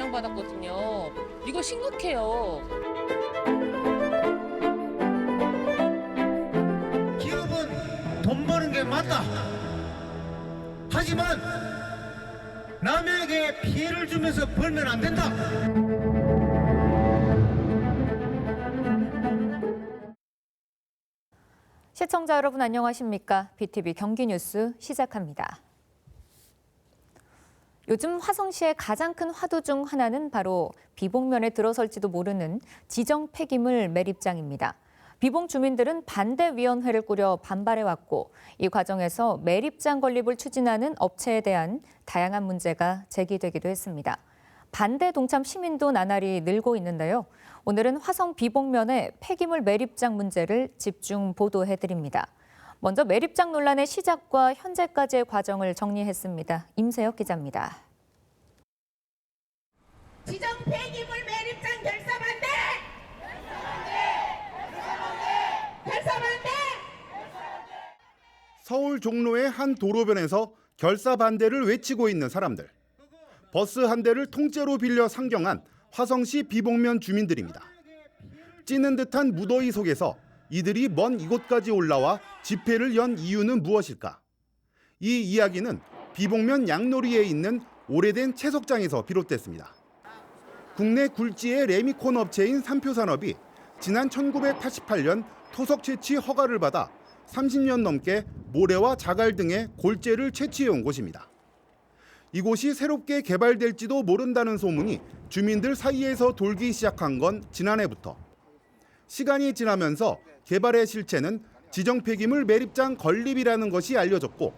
배정받았거든요. 이거 심각해요. 기업은 돈 버는 게 맞다. 하지만 남에게 피해를 주면서 벌면 안 된다. 시청자 여러분 안녕하십니까? BTV 경기뉴스 시작합니다. 요즘 화성시의 가장 큰 화두 중 하나는 바로 비봉면에 들어설지도 모르는 지정 폐기물 매립장입니다. 비봉 주민들은 반대위원회를 꾸려 반발해왔고 이 과정에서 매립장 건립을 추진하는 업체에 대한 다양한 문제가 제기되기도 했습니다. 반대 동참 시민도 나날이 늘고 있는데요. 오늘은 화성 비봉면의 폐기물 매립장 문제를 집중 보도해드립니다. 먼저 매립장 논란의 시작과 현재까지의 과정을 정리했습니다. 임세혁 기자입니다. 지정 폐기물 매립장 결사 반대! 결사 반대! 서울 종로의 한 도로변에서 결사 반대를 외치고 있는 사람들. 버스 한 대를 통째로 빌려 상경한 화성시 비봉면 주민들입니다. 찌는 듯한 무더위 속에서 이들이 먼 이곳까지 올라와 집회를 연 이유는 무엇일까? 이 이야기는 비봉면 양놀이에 있는 오래된 채석장에서 비롯됐습니다. 국내 굴지의 레미콘 업체인 삼표산업이 지난 1988년 토석 채취 허가를 받아 30년 넘게 모래와 자갈 등의 골재를 채취해온 곳입니다. 이곳이 새롭게 개발될지도 모른다는 소문이 주민들 사이에서 돌기 시작한 건 지난해부터. 시간이 지나면서 개발의 실체는 지정 폐기물 매립장 건립이라는 것이 알려졌고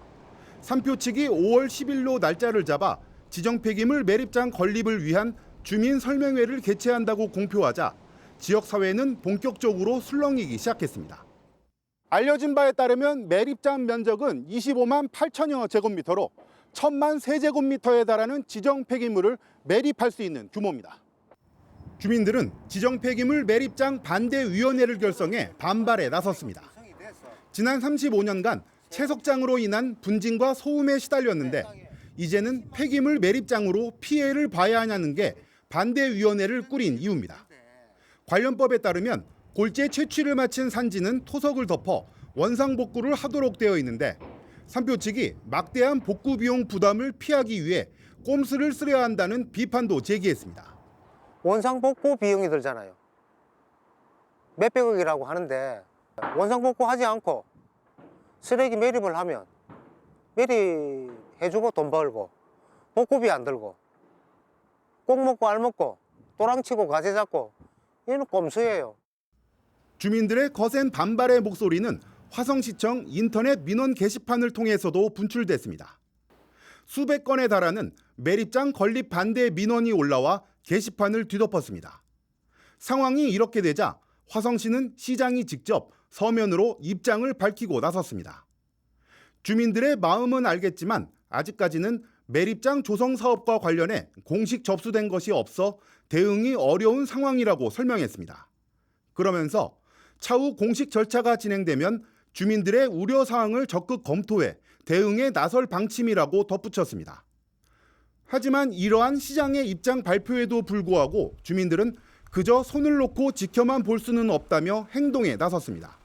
삼표 측이 5월 10일로 날짜를 잡아 지정 폐기물 매립장 건립을 위한 주민 설명회를 개최한다고 공표하자 지역사회는 본격적으로 술렁이기 시작했습니다. 알려진 바에 따르면 매립장 면적은 25만 8천여 제곱미터로 1,000만 세제곱미터에 달하는 지정 폐기물을 매립할 수 있는 규모입니다. 주민들은 지정 폐기물 매립장 반대위원회를 결성해 반발에 나섰습니다. 지난 35년간 채석장으로 인한 분진과 소음에 시달렸는데 이제는 폐기물 매립장으로 피해를 봐야 하냐는 게 반대위원회를 꾸린 이유입니다. 관련법에 따르면 골재 채취를 마친 산지는 토석을 덮어 원상복구를 하도록 되어 있는데 삼표 측이 막대한 복구 비용 부담을 피하기 위해 꼼수를 쓰려야 한다는 비판도 제기했습니다. 원상복구 비용이 들잖아요. 몇백억이라고 하는데 원상복구 하지 않고 쓰레기 매립을 하면 매립해주고 돈 벌고 복구비 안 들고 꼭 먹고 알 먹고 또랑치고 가재 잡고 얘는 꼼수예요. 주민들의 거센 반발의 목소리는 화성시청 인터넷 민원 게시판을 통해서도 분출됐습니다. 수백 건에 달하는 매립장 건립 반대 민원이 올라와 게시판을 뒤덮었습니다. 상황이 이렇게 되자 화성시는 시장이 직접 서면으로 입장을 밝히고 나섰습니다. 주민들의 마음은 알겠지만 아직까지는 매립장 조성 사업과 관련해 공식 접수된 것이 없어 대응이 어려운 상황이라고 설명했습니다. 그러면서 차후 공식 절차가 진행되면 주민들의 우려 사항을 적극 검토해 대응에 나설 방침이라고 덧붙였습니다. 하지만 이러한 시장의 입장 발표에도 불구하고 주민들은 그저 손을 놓고 지켜만 볼 수는 없다며 행동에 나섰습니다.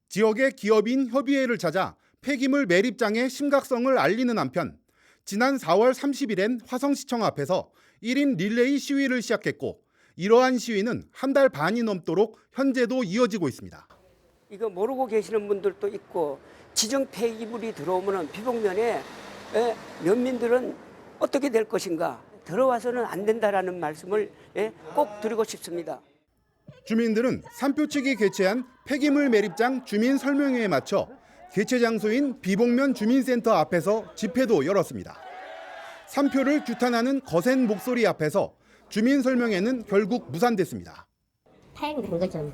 지역의 기업인 협의회를 찾아 폐기물 매립장의 심각성을 알리는 한편 지난 4월 30일엔 화성시청 앞에서 1인 릴레이 시위를 시작했고 이러한 시위는 한 달 반이 넘도록 현재도 이어지고 있습니다. 이거 모르고 계시는 분들도 있고 지정 폐기물이 들어오면 비봉면에 면민들은 어떻게 될 것인가 들어와서는 안 된다라는 말씀을 꼭 드리고 싶습니다. 주민들은 삼표 측이 개최한 폐기물 매립장 주민 설명회에 맞춰 개최 장소인 비봉면 주민센터 앞에서 집회도 열었습니다. 삼표를 규탄하는 거센 목소리 앞에서 주민 설명회는 결국 무산됐습니다. 파행된 거죠.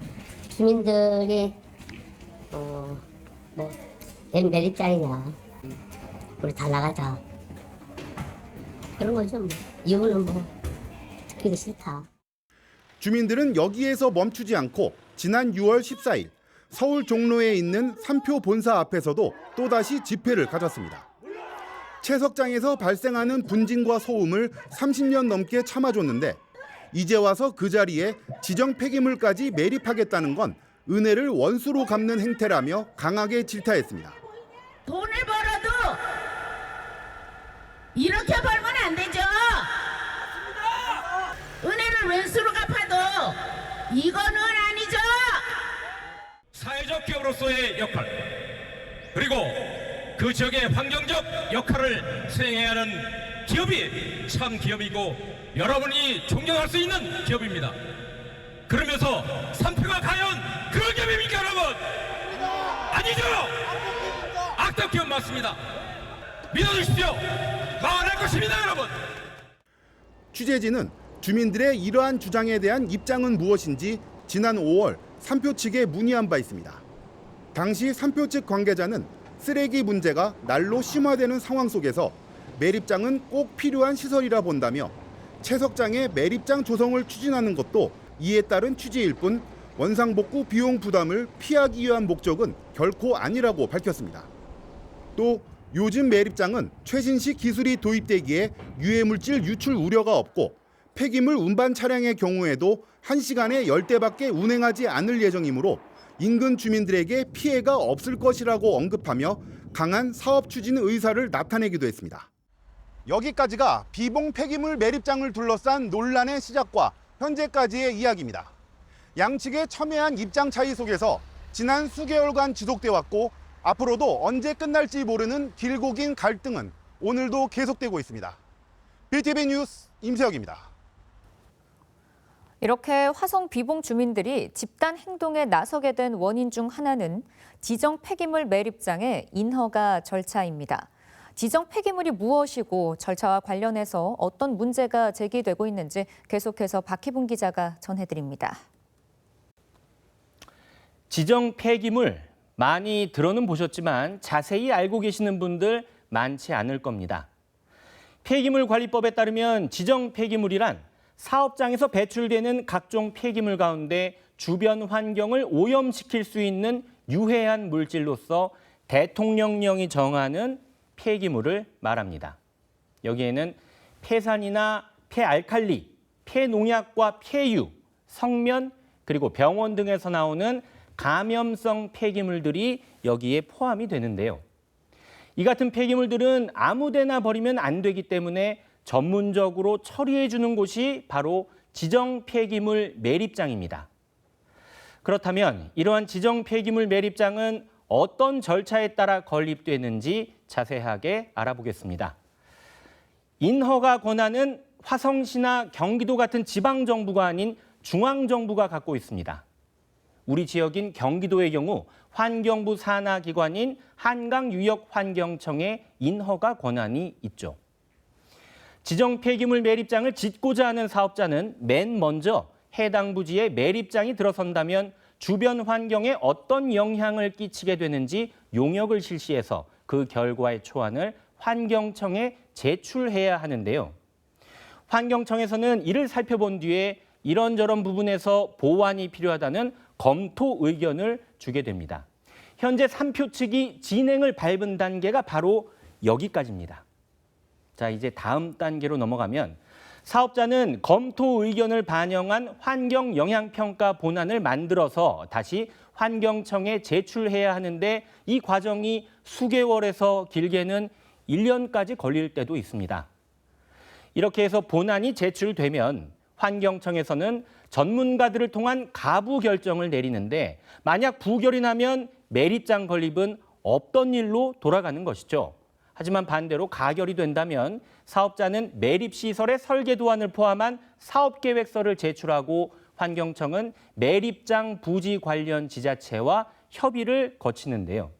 주민들이 매립장이냐 우리 다 나가자 그런 거죠. 이유는 듣기도 싫다. 주민들은 여기에서 멈추지 않고 지난 6월 14일 서울 종로에 있는 삼표 본사 앞에서도 또다시 집회를 가졌습니다. 채석장에서 발생하는 분진과 소음을 30년 넘게 참아줬는데 이제 와서 그 자리에 지정 폐기물까지 매립하겠다는 건 은혜를 원수로 갚는 행태라며 강하게 질타했습니다. 돈을 벌어도 이렇게 벌면 안 되죠. 은혜를 왼수로 갚아도 이거는 아니죠. 사회적 기업으로서의 역할, 그리고 그 지역의 환경적 역할을 수행해야 하는 기업이 참 기업이고 여러분이 존경할 수 있는 기업입니다. 그러면서 삼표가 과연 그런 기업입니까, 여러분? 아니죠. 악덕 기업 맞습니다. 믿어주십시오. 망할 것입니다, 여러분. 취재진은 주민들의 이러한 주장에 대한 입장은 무엇인지 지난 5월 삼표 측에 문의한 바 있습니다. 당시 삼표 측 관계자는 쓰레기 문제가 날로 심화되는 상황 속에서 매립장은 꼭 필요한 시설이라 본다며 채석장의 매립장 조성을 추진하는 것도 이에 따른 취지일 뿐 원상복구 비용 부담을 피하기 위한 목적은 결코 아니라고 밝혔습니다. 또 요즘 매립장은 최신식 기술이 도입되기에 유해물질 유출 우려가 없고 폐기물 운반 차량의 경우에도 1시간에 10대밖에 운행하지 않을 예정이므로 인근 주민들에게 피해가 없을 것이라고 언급하며 강한 사업 추진 의사를 나타내기도 했습니다. 여기까지가 비봉 폐기물 매립장을 둘러싼 논란의 시작과 현재까지의 이야기입니다. 양측의 첨예한 입장 차이 속에서 지난 수개월간 지속돼 왔고 앞으로도 언제 끝날지 모르는 길고 긴 갈등은 오늘도 계속되고 있습니다. BTV 뉴스 임세혁입니다. 이렇게 화성 비봉 주민들이 집단 행동에 나서게 된 원인 중 하나는 지정 폐기물 매립장의 인허가 절차입니다. 지정 폐기물이 무엇이고 절차와 관련해서 어떤 문제가 제기되고 있는지 계속해서 박희분 기자가 전해드립니다. 지정 폐기물 많이 들어는 보셨지만 자세히 알고 계시는 분들 많지 않을 겁니다. 폐기물관리법에 따르면 지정 폐기물이란 사업장에서 배출되는 각종 폐기물 가운데 주변 환경을 오염시킬 수 있는 유해한 물질로서 대통령령이 정하는 폐기물을 말합니다. 여기에는 폐산이나 폐알칼리, 폐농약과 폐유, 성면, 그리고 병원 등에서 나오는 감염성 폐기물들이 여기에 포함이 되는데요. 이 같은 폐기물들은 아무 데나 버리면 안 되기 때문에 전문적으로 처리해 주는 곳이 바로 지정 폐기물 매립장입니다. 그렇다면 이러한 지정 폐기물 매립장은 어떤 절차에 따라 건립되는지 자세하게 알아보겠습니다. 인허가 권한은 화성시나 경기도 같은 지방정부가 아닌 중앙정부가 갖고 있습니다. 우리 지역인 경기도의 경우 환경부 산하기관인 한강유역환경청의 인허가 권한이 있죠. 지정 폐기물 매립장을 짓고자 하는 사업자는 맨 먼저 해당 부지에 매립장이 들어선다면 주변 환경에 어떤 영향을 끼치게 되는지 용역을 실시해서 그 결과의 초안을 환경청에 제출해야 하는데요. 환경청에서는 이를 살펴본 뒤에 이런저런 부분에서 보완이 필요하다는 검토 의견을 주게 됩니다. 현재 삼표 측이 진행을 밟은 단계가 바로 여기까지입니다. 자, 이제 다음 단계로 넘어가면 사업자는 검토 의견을 반영한 환경영향평가 본안을 만들어서 다시 환경청에 제출해야 하는데 이 과정이 수개월에서 길게는 1년까지 걸릴 때도 있습니다. 이렇게 해서 본안이 제출되면 환경청에서는 전문가들을 통한 가부 결정을 내리는데 만약 부결이 나면 매립장 건립은 없던 일로 돌아가는 것이죠. 하지만 반대로 가결이 된다면 사업자는 매립시설의 설계 도안을 포함한 사업계획서를 제출하고 환경청은 매립장 부지 관련 지자체와 협의를 거치는데요.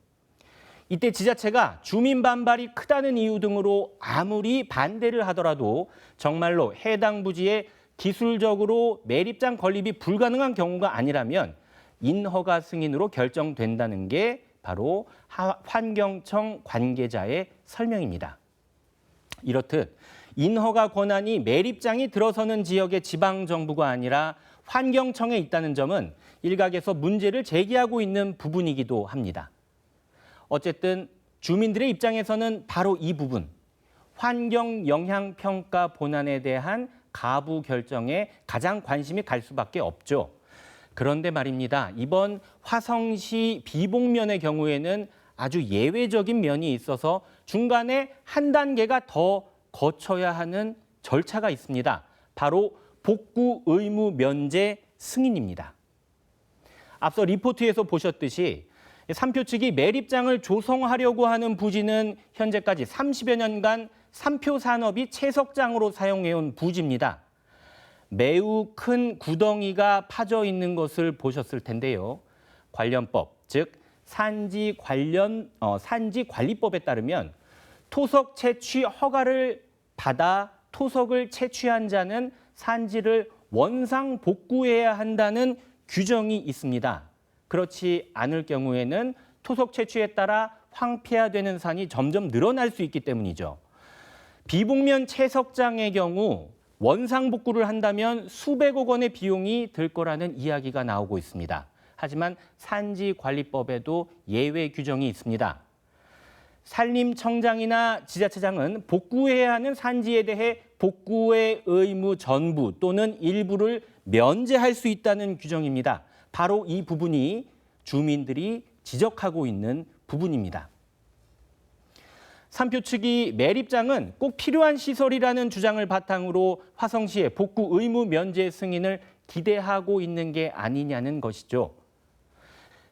이때 지자체가 주민 반발이 크다는 이유 등으로 아무리 반대를 하더라도 정말로 해당 부지에 기술적으로 매립장 건립이 불가능한 경우가 아니라면 인허가 승인으로 결정된다는 게 바로 환경청 관계자의 설명입니다. 이렇듯 인허가 권한이 매립장이 들어서는 지역의 지방정부가 아니라 환경청에 있다는 점은 일각에서 문제를 제기하고 있는 부분이기도 합니다. 어쨌든 주민들의 입장에서는 바로 이 부분, 환경영향평가 본안에 대한 가부 결정에 가장 관심이 갈 수밖에 없죠. 그런데 말입니다. 이번 화성시 비봉면의 경우에는 아주 예외적인 면이 있어서 중간에 한 단계가 더 거쳐야 하는 절차가 있습니다. 바로 복구 의무 면제 승인입니다. 앞서 리포트에서 보셨듯이 삼표 측이 매립장을 조성하려고 하는 부지는 현재까지 30여 년간 삼표 산업이 채석장으로 사용해온 부지입니다. 매우 큰 구덩이가 파져 있는 것을 보셨을 텐데요. 관련법, 즉 산지관리법에 따르면 토석 채취 허가를 받아 토석을 채취한 자는 산지를 원상 복구해야 한다는 규정이 있습니다. 그렇지 않을 경우에는 토석 채취에 따라 황폐화되는 산이 점점 늘어날 수 있기 때문이죠. 비봉면 채석장의 경우 원상 복구를 한다면 수백억 원의 비용이 들 거라는 이야기가 나오고 있습니다. 하지만 산지관리법에도 예외 규정이 있습니다. 산림청장이나 지자체장은 복구해야 하는 산지에 대해 복구의 의무 전부 또는 일부를 면제할 수 있다는 규정입니다. 바로 이 부분이 주민들이 지적하고 있는 부분입니다. 삼표 측이 매립장은 꼭 필요한 시설이라는 주장을 바탕으로 화성시의 복구 의무 면제 승인을 기대하고 있는 게 아니냐는 것이죠.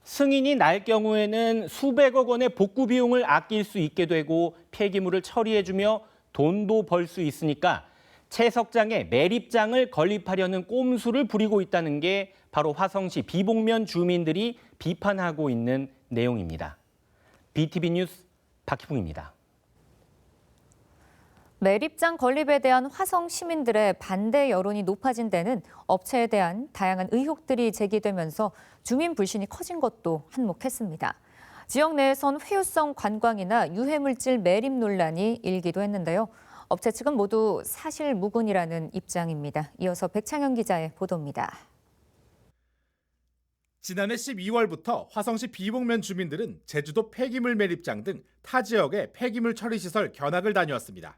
승인이 날 경우에는 수백억 원의 복구 비용을 아낄 수 있게 되고 폐기물을 처리해주며 돈도 벌 수 있으니까 채석장에 매립장을 건립하려는 꼼수를 부리고 있다는 게 바로 화성시 비봉면 주민들이 비판하고 있는 내용입니다. BTV 뉴스 박희붕입니다. 매립장 건립에 대한 화성 시민들의 반대 여론이 높아진 데는 업체에 대한 다양한 의혹들이 제기되면서 주민 불신이 커진 것도 한몫했습니다. 지역 내에선 회유성 관광이나 유해물질 매립 논란이 일기도 했는데요. 업체 측은 모두 사실무근이라는 입장입니다. 이어서 백창현 기자의 보도입니다. 지난해 12월부터 화성시 비봉면 주민들은 제주도 폐기물 매립장 등 타 지역의 폐기물 처리 시설 견학을 다녀왔습니다.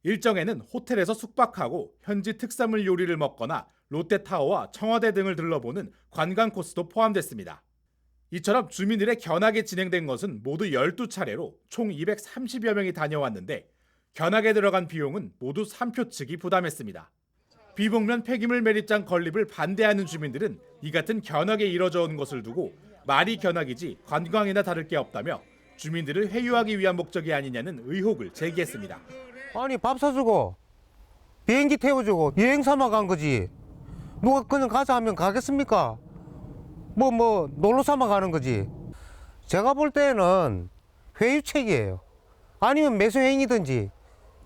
일정에는 호텔에서 숙박하고 현지 특산물 요리를 먹거나 롯데타워와 청와대 등을 들러보는 관광 코스도 포함됐습니다. 이처럼 주민들의 견학이 진행된 것은 모두 12차례로 총 230여 명이 다녀왔는데 견학에 들어간 비용은 모두 삼표 측이 부담했습니다. 비봉면 폐기물 매립장 건립을 반대하는 주민들은 이 같은 견학에 이뤄져 온 것을 두고 말이 견학이지 관광이나 다를 게 없다며 주민들을 회유하기 위한 목적이 아니냐는 의혹을 제기했습니다. 아니 밥 사주고 비행기 태워주고 여행 삼아 간 거지. 누가 그냥 가자 하면 가겠습니까? 뭐 놀러 삼아 가는 거지. 제가 볼 때는 회유책이에요. 아니면 매수행위든지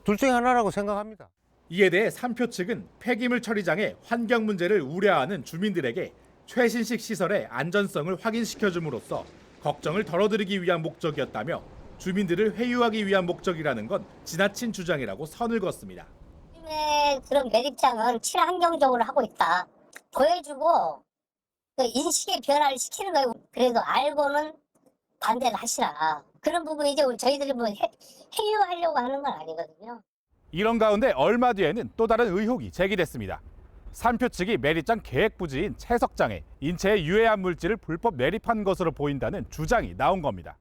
둘 중에 하나라고 생각합니다. 이에 대해 삼표 측은 폐기물 처리장의 환경 문제를 우려하는 주민들에게 최신식 시설의 안전성을 확인시켜줌으로써 걱정을 덜어드리기 위한 목적이었다며 주민들을 회유하기 위한 목적이라는 건 지나친 주장이라고 선을 그었습니다. 그런 매립장은 친환경적으로 하고 있다. 보여주고 인식의 변화를 시키는 거예요. 그래도 알고는 반대를 하시라. 그런 부분이 이제 저희들이 회유하려고 하는 건 아니거든요. 이런 가운데 얼마 뒤에는 또 다른 의혹이 제기됐습니다. 삼표 측이 매립장 계획 부지인 채석장에 인체에 유해한 물질을 불법 매립한 것으로 보인다는 주장이 나온 겁니다.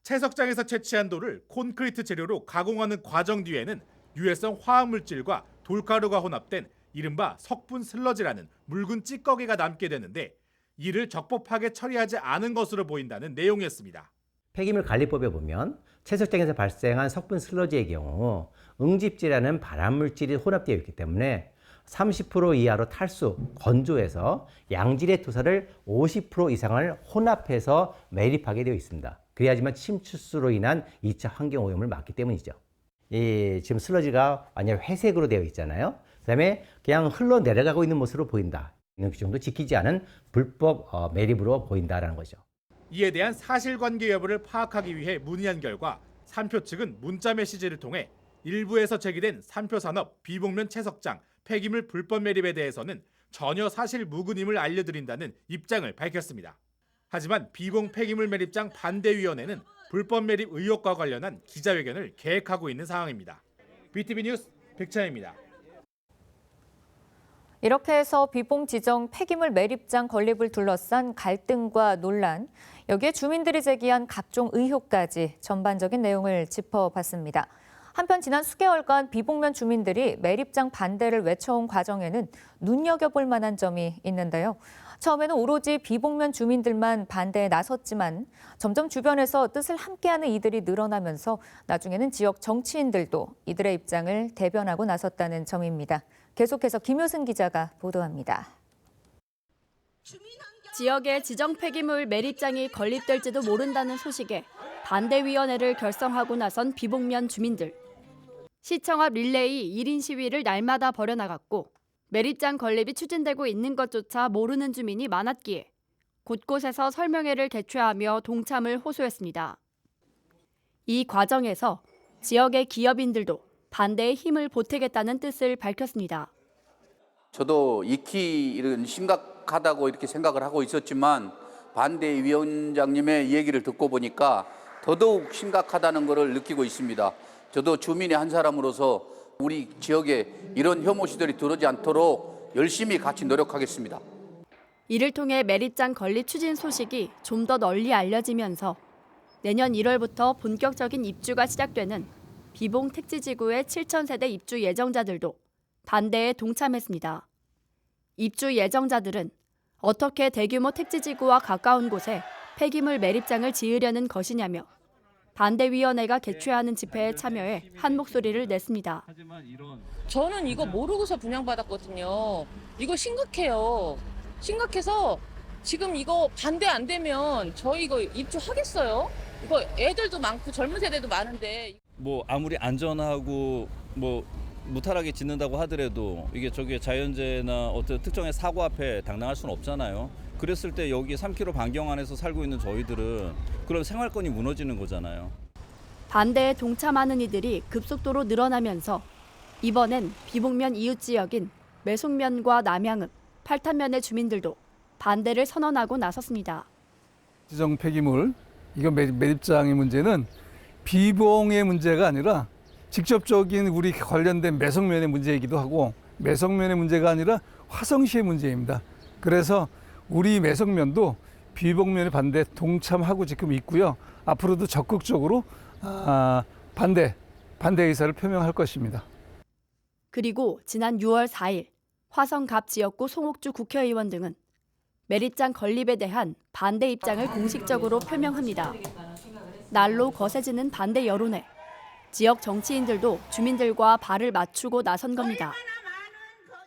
채석장에서 채취한 돌을 콘크리트 재료로 가공하는 과정 뒤에는 유해성 화학물질과 돌가루가 혼합된 이른바 석분 슬러지라는 묽은 찌꺼기가 남게 되는데 이를 적법하게 처리하지 않은 것으로 보인다는 내용이었습니다. 폐기물 관리법에 보면 채석장에서 발생한 석분 슬러지의 경우 응집지라는 발암물질이 혼합되어 있기 때문에 30% 이하로 탈수, 건조해서 양질의 토사를 50% 이상을 혼합해서 매립하게 되어 있습니다. 그래야지만 침투수로 인한 2차 환경오염을 막기 때문이죠. 지금 슬러지가 완전 회색으로 되어 있잖아요. 그다음에 그냥 흘러내려가고 있는 모습으로 보인다. 이런 규정도 지키지 않은 불법 매립으로 보인다라는 거죠. 이에 대한 사실관계 여부를 파악하기 위해 문의한 결과 삼표 측은 문자 메시지를 통해 일부에서 제기된 삼표산업 비봉면 채석장 폐기물 불법 매립에 대해서는 전혀 사실무근임을 알려드린다는 입장을 밝혔습니다. 하지만 비봉 폐기물 매립장 반대위원회는 불법 매립 의혹과 관련한 기자회견을 계획하고 있는 상황입니다. BTV 뉴스 백차입니다. 이렇게 해서 비봉 지정 폐기물 매립장 건립을 둘러싼 갈등과 논란, 여기에 주민들이 제기한 각종 의혹까지 전반적인 내용을 짚어봤습니다. 한편 지난 수개월간 비봉면 주민들이 매립장 반대를 외쳐온 과정에는 눈여겨볼 만한 점이 있는데요. 처음에는 오로지 비봉면 주민들만 반대에 나섰지만 점점 주변에서 뜻을 함께하는 이들이 늘어나면서 나중에는 지역 정치인들도 이들의 입장을 대변하고 나섰다는 점입니다. 계속해서 김효승 기자가 보도합니다. 지역에 지정 폐기물 매립장이 건립될지도 모른다는 소식에 반대위원회를 결성하고 나선 비봉면 주민들. 시청 앞 릴레이 1인 시위를 날마다 벌여나갔고 매립장 건립이 추진되고 있는 것조차 모르는 주민이 많았기에 곳곳에서 설명회를 개최하며 동참을 호소했습니다. 이 과정에서 지역의 기업인들도 반대에 힘을 보태겠다는 뜻을 밝혔습니다. 저도 익히 이런 심각하다고 이렇게 생각을 하고 있었지만 반대위원장님의 얘기를 듣고 보니까 더더욱 심각하다는 것을 느끼고 있습니다. 저도 주민의 한 사람으로서 우리 지역에 이런 혐오 시설이 들어오지 않도록 열심히 같이 노력하겠습니다. 이를 통해 매립장 건립 추진 소식이 좀 더 널리 알려지면서 내년 1월부터 본격적인 입주가 시작되는 비봉 택지지구의 7,000세대 입주 예정자들도 반대에 동참했습니다. 입주 예정자들은 어떻게 대규모 택지지구와 가까운 곳에 폐기물 매립장을 지으려는 것이냐며 반대위원회가 개최하는 집회에 참여해 한 목소리를 냈습니다. 저는 이거 모르고서 분양받았거든요. 이거 심각해요. 심각해서 지금 이거 반대 안 되면 저희 이거 입주하겠어요? 이거 애들도 많고 젊은 세대도 많은데. 뭐 아무리 안전하고 뭐 무탈하게 짓는다고 하더라도 이게 저게 자연재해나 어떤 특정의 사고 앞에 당당할 수는 없잖아요. 그랬을 때 여기 3km 반경 안에서 살고 있는 저희들은 그런 생활권이 무너지는 거잖아요. 반대에 동참하는 이들이 급속도로 늘어나면서 이번엔 비봉면 이웃 지역인 매송면과 남양읍, 팔탄면의 주민들도 반대를 선언하고 나섰습니다. 지정 폐기물, 이거 매립장의 문제는 비봉의 문제가 아니라 직접적인 우리 관련된 매성면의 문제이기도 하고 매성면의 문제가 아니라 화성시의 문제입니다. 그래서 우리 매성면도 비봉면의 반대 동참하고 지금 있고요. 앞으로도 적극적으로 반대 의사를 표명할 것입니다. 그리고 지난 6월 4일 화성갑 지역구 송옥주 국회의원 등은 매립장 건립에 대한 반대 입장을 공식적으로 표명합니다. 날로 거세지는 반대 여론에 지역 정치인들도 주민들과 발을 맞추고 나선 겁니다.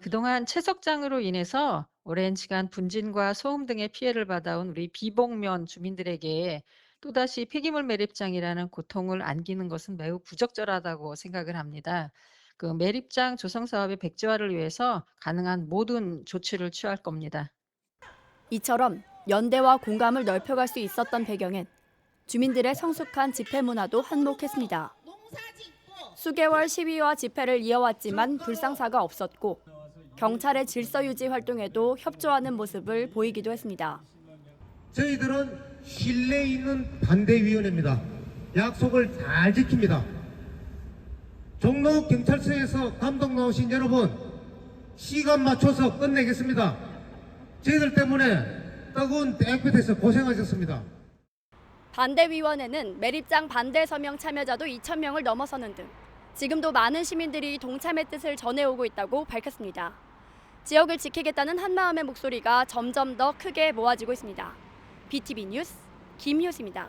그동안 채석장으로 인해서 오랜 시간 분진과 소음 등의 피해를 받아온 우리 비봉면 주민들에게 또다시 폐기물 매립장이라는 고통을 안기는 것은 매우 부적절하다고 생각을 합니다. 그 매립장 조성 사업의 백지화를 위해서 가능한 모든 조치를 취할 겁니다. 이처럼 연대와 공감을 넓혀갈 수 있었던 배경엔 주민들의 성숙한 집회 문화도 한몫했습니다. 수개월 시위와 집회를 이어왔지만 불상사가 없었고 경찰의 질서 유지 활동에도 협조하는 모습을 보이기도 했습니다. 저희들은 신뢰 있는 반대위원회입니다. 약속을 잘 지킵니다. 종로 경찰서에서 감독 나오신 여러분, 시간 맞춰서 끝내겠습니다. 저희들 때문에 뜨거운 땡볕에서 고생하셨습니다. 반대위원회는 매립장 반대 서명 참여자도 2,000명을 넘어서는 등 지금도 많은 시민들이 동참의 뜻을 전해오고 있다고 밝혔습니다. 지역을 지키겠다는 한마음의 목소리가 점점 더 크게 모아지고 있습니다. BTV 뉴스 김효수입니다.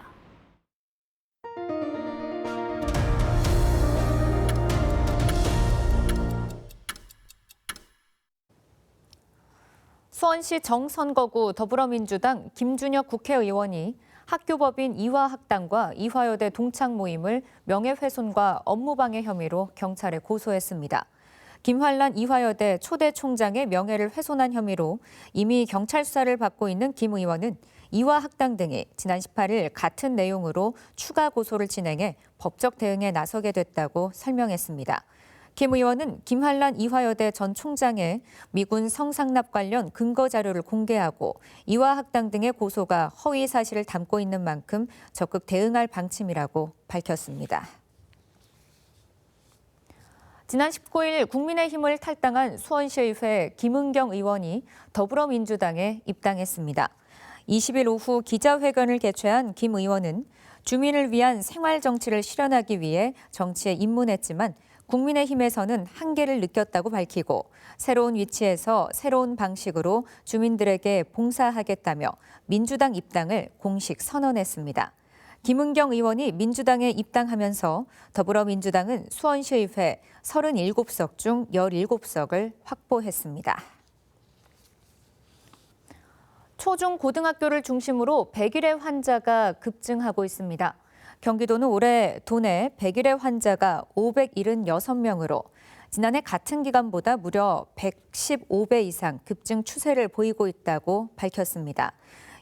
수원시 정선거구 더불어민주당 김준혁 국회의원이 학교법인 이화학당과 이화여대 동창 모임을 명예훼손과 업무방해 혐의로 경찰에 고소했습니다. 김환란 이화여대 초대 총장의 명예를 훼손한 혐의로 이미 경찰 수사를 받고 있는 김 의원은 이화학당 등이 지난 18일 같은 내용으로 추가 고소를 진행해 법적 대응에 나서게 됐다고 설명했습니다. 김 의원은 김환란 이화여대 전 총장의 미군 성상납 관련 근거 자료를 공개하고 이화학당 등의 고소가 허위 사실을 담고 있는 만큼 적극 대응할 방침이라고 밝혔습니다. 지난 19일 국민의힘을 탈당한 수원시의회 김은경 의원이 더불어민주당에 입당했습니다. 20일 오후 기자회견을 개최한 김 의원은 주민을 위한 생활정치를 실현하기 위해 정치에 입문했지만 국민의힘에서는 한계를 느꼈다고 밝히고 새로운 위치에서 새로운 방식으로 주민들에게 봉사하겠다며 민주당 입당을 공식 선언했습니다. 김은경 의원이 민주당에 입당하면서 더불어민주당은 수원시의회 37석 중 17석을 확보했습니다. 초중 고등학교를 중심으로 백일의 환자가 급증하고 있습니다. 경기도는 올해 도내 백일의 환자가 576명으로 지난해 같은 기간보다 무려 115배 이상 급증 추세를 보이고 있다고 밝혔습니다.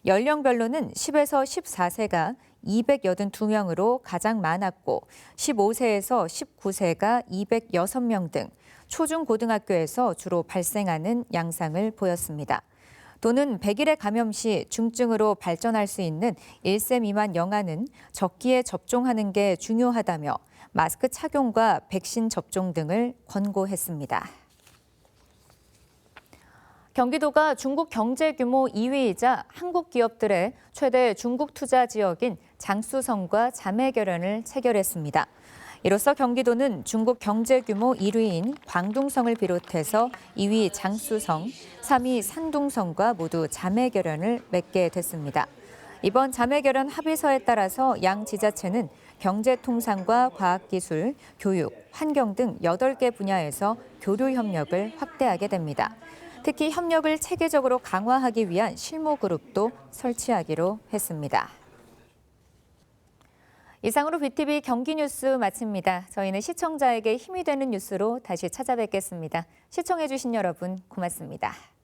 연령별로는 10에서 14세가 282명으로 가장 많았고 15세에서 19세가 206명 등 초중고등학교에서 주로 발생하는 양상을 보였습니다. 도는 백일에 감염 시 중증으로 발전할 수 있는 1세 미만 영아는 적기에 접종하는 게 중요하다며 마스크 착용과 백신 접종 등을 권고했습니다. 경기도가 중국 경제 규모 2위이자 한국 기업들의 최대 중국 투자 지역인 장쑤성과 자매 결연을 체결했습니다. 이로써 경기도는 중국 경제 규모 1위인 광둥성을 비롯해서 2위 장쑤성, 3위 산둥성과 모두 자매 결연을 맺게 됐습니다. 이번 자매 결연 합의서에 따라서 양 지자체는 경제통상과 과학기술, 교육, 환경 등 8개 분야에서 교류 협력을 확대하게 됩니다. 특히 협력을 체계적으로 강화하기 위한 실무그룹도 설치하기로 했습니다. 이상으로 BTV 경기 뉴스 마칩니다. 저희는 시청자에게 힘이 되는 뉴스로 다시 찾아뵙겠습니다. 시청해주신 여러분 고맙습니다.